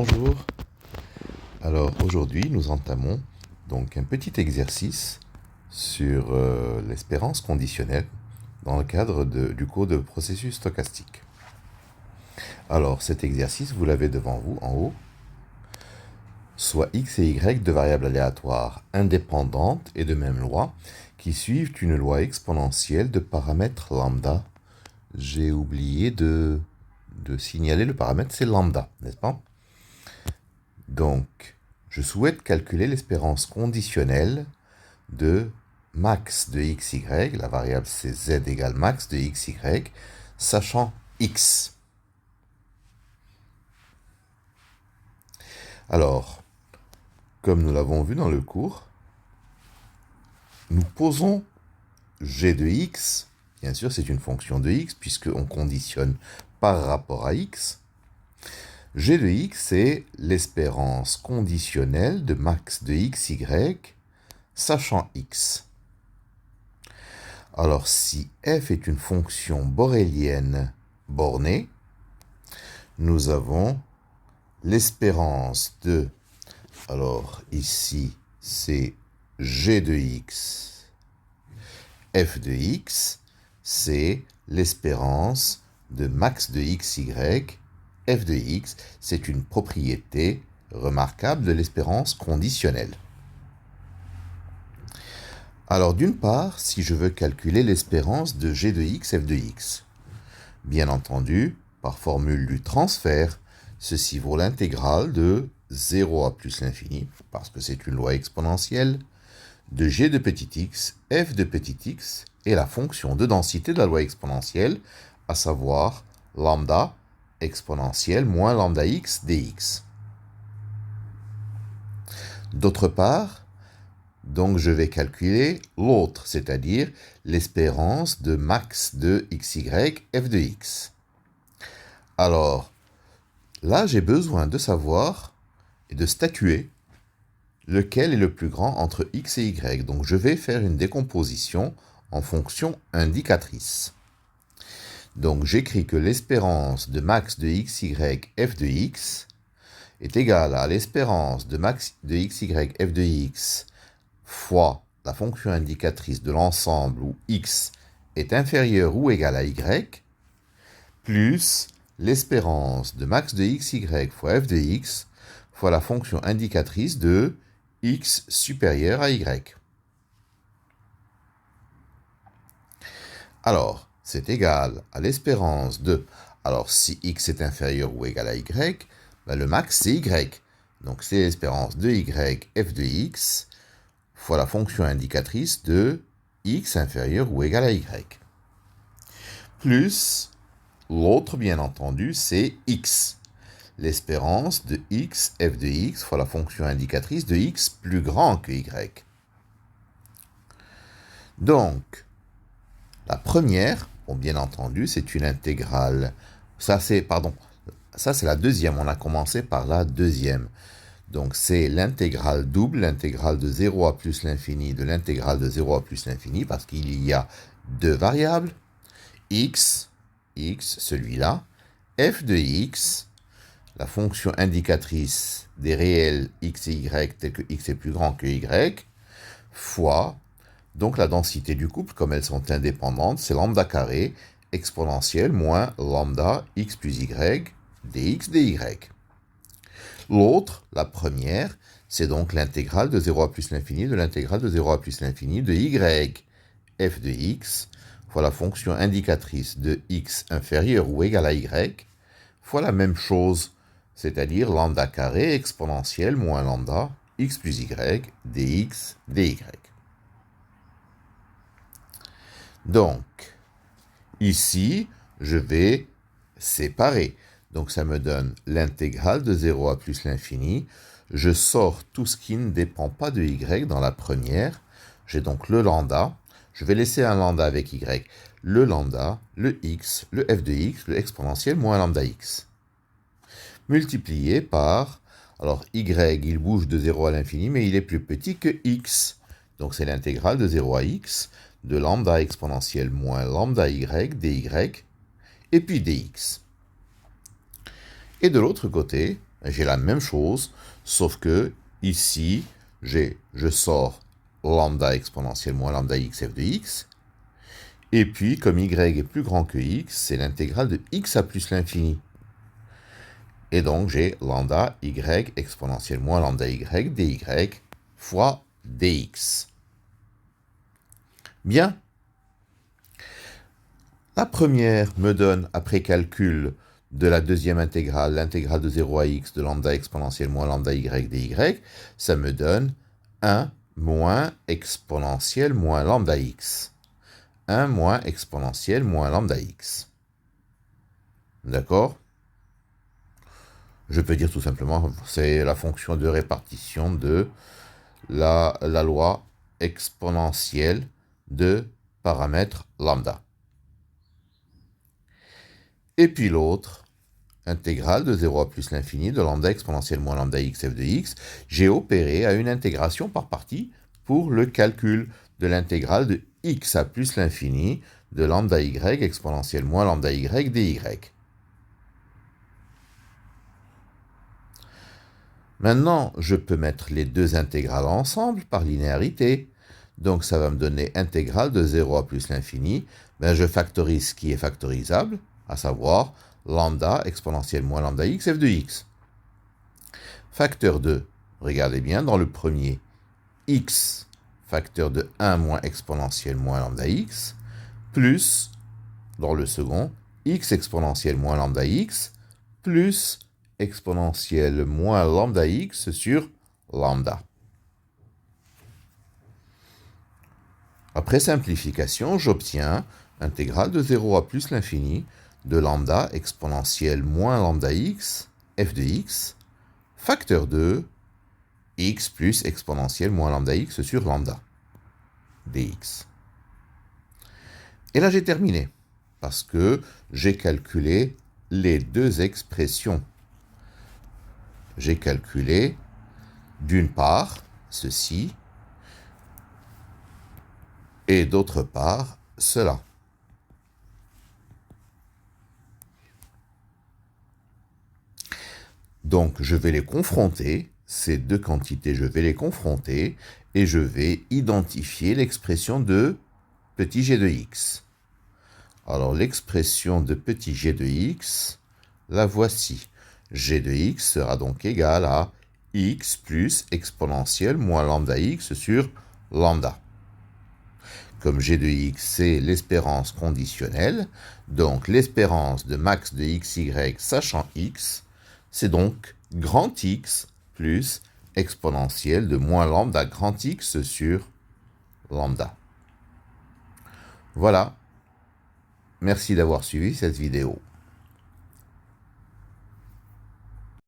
Bonjour. Alors aujourd'hui nous entamons donc un petit exercice sur l'espérance conditionnelle dans le cadre du cours de processus stochastique. Alors cet exercice vous l'avez devant vous en haut. Soit x et y, deux variables aléatoires indépendantes et de même loi qui suivent une loi exponentielle de paramètres lambda. J'ai oublié de signaler le paramètre, c'est lambda, n'est-ce pas? Donc, je souhaite calculer l'espérance conditionnelle de max de xy, la variable c'est z égale max de xy, sachant x. Alors, comme nous l'avons vu dans le cours, nous posons g de x, bien sûr c'est une fonction de x puisqu'on conditionne par rapport à x. G de x, c'est l'espérance conditionnelle de max de xy, sachant x. Alors, si f est une fonction borélienne bornée, nous avons l'espérance de, alors ici, c'est g de x, f de x, c'est l'espérance de max de xy, f de x, c'est une propriété remarquable de l'espérance conditionnelle. Alors d'une part, si je veux calculer l'espérance de g de x, f de x, bien entendu, par formule du transfert, ceci vaut l'intégrale de 0 à plus l'infini, parce que c'est une loi exponentielle, de g de petit x, f de petit x, et la fonction de densité de la loi exponentielle, à savoir lambda exponentielle moins lambda x dx. D'autre part, donc je vais calculer l'autre, c'est-à-dire l'espérance de max de xy, f de x. Alors, là j'ai besoin de savoir et de statuer lequel est le plus grand entre x et y. Donc je vais faire une décomposition en fonction indicatrice. Donc j'écris que l'espérance de max de xy, f de x est égale à l'espérance de max de xy, f de x fois la fonction indicatrice de l'ensemble où x est inférieur ou égal à y, plus l'espérance de max de xy fois f de x fois la fonction indicatrice de x supérieur à y. Alors, c'est égal à l'espérance de... Alors, si x est inférieur ou égal à y, ben le max c'est y. Donc, c'est l'espérance de y, f de x, fois la fonction indicatrice de x inférieur ou égal à y. Plus, l'autre, bien entendu, c'est x. L'espérance de x, f de x, fois la fonction indicatrice de x plus grand que y. Donc, la première, bon, bien entendu, c'est une intégrale. Ça, c'est la deuxième. On a commencé par la deuxième. Donc, c'est l'intégrale double, l'intégrale de 0 à plus l'infini de l'intégrale de 0 à plus l'infini, parce qu'il y a deux variables, x, celui-là, f de x, la fonction indicatrice des réels x et y, tel que x est plus grand que y, fois, donc la densité du couple, comme elles sont indépendantes, c'est lambda carré exponentielle moins lambda x plus y dx dy. L'autre, la première, c'est donc l'intégrale de 0 à plus l'infini de l'intégrale de 0 à plus l'infini de y f de x fois la fonction indicatrice de x inférieur ou égal à y fois la même chose, c'est-à-dire lambda carré exponentielle moins lambda x plus y dx dy. Donc, ici, je vais séparer. Donc, ça me donne l'intégrale de 0 à plus l'infini. Je sors tout ce qui ne dépend pas de y dans la première. J'ai donc le lambda. Je vais laisser un lambda avec y. Le lambda, le x, le f de x, le exponentiel moins lambda x. Multiplié par, alors y, il bouge de 0 à l'infini, mais il est plus petit que x. Donc, c'est l'intégrale de 0 à x de lambda exponentielle moins lambda y dy, et puis dx. Et de l'autre côté, J'ai la même chose, sauf que ici, je sors lambda exponentielle moins lambda x f de x. Et puis, comme y est plus grand que x, c'est l'intégrale de x à plus l'infini. Et donc, j'ai lambda y exponentielle moins lambda y dy fois dx. Bien. La première me donne, après calcul de la deuxième intégrale, l'intégrale de 0 à x de lambda exponentielle moins lambda y dy, ça me donne 1 moins exponentielle moins lambda x. 1 moins exponentielle moins lambda x. D'accord? Je peux dire tout simplement, c'est la fonction de répartition de la loi exponentielle de paramètre lambda. Et puis l'autre, intégrale de 0 à plus l'infini de lambda exponentielle moins lambda x f de x, j'ai opéré à une intégration par partie pour le calcul de l'intégrale de x à plus l'infini de lambda y exponentielle moins lambda y dy. Maintenant, je peux mettre les deux intégrales ensemble par linéarité. Donc ça va me donner intégrale de 0 à plus l'infini. Je factorise ce qui est factorisable, à savoir lambda exponentielle moins lambda x f de x. Facteur 2, regardez bien, dans le premier, x facteur de 1 moins exponentielle moins lambda x, plus, dans le second, x exponentielle moins lambda x, plus exponentielle moins lambda x sur lambda. Après simplification, j'obtiens intégrale de 0 à plus l'infini de lambda exponentielle moins lambda x, f de x, facteur 2, x plus exponentielle moins lambda x sur lambda, dx. Et là, j'ai terminé, parce que j'ai calculé les deux expressions. J'ai calculé, d'une part, ceci, et d'autre part, cela. Donc, je vais les confronter, ces deux quantités, je vais les confronter, et je vais identifier l'expression de petit g de x. Alors, l'expression de petit g de x, la voici. G de x sera donc égal à x plus exponentielle moins lambda x sur lambda. Comme g de x, c'est l'espérance conditionnelle, donc l'espérance de max de xy sachant x, c'est donc grand X plus exponentielle de moins lambda grand X sur lambda. Voilà. Merci d'avoir suivi cette vidéo.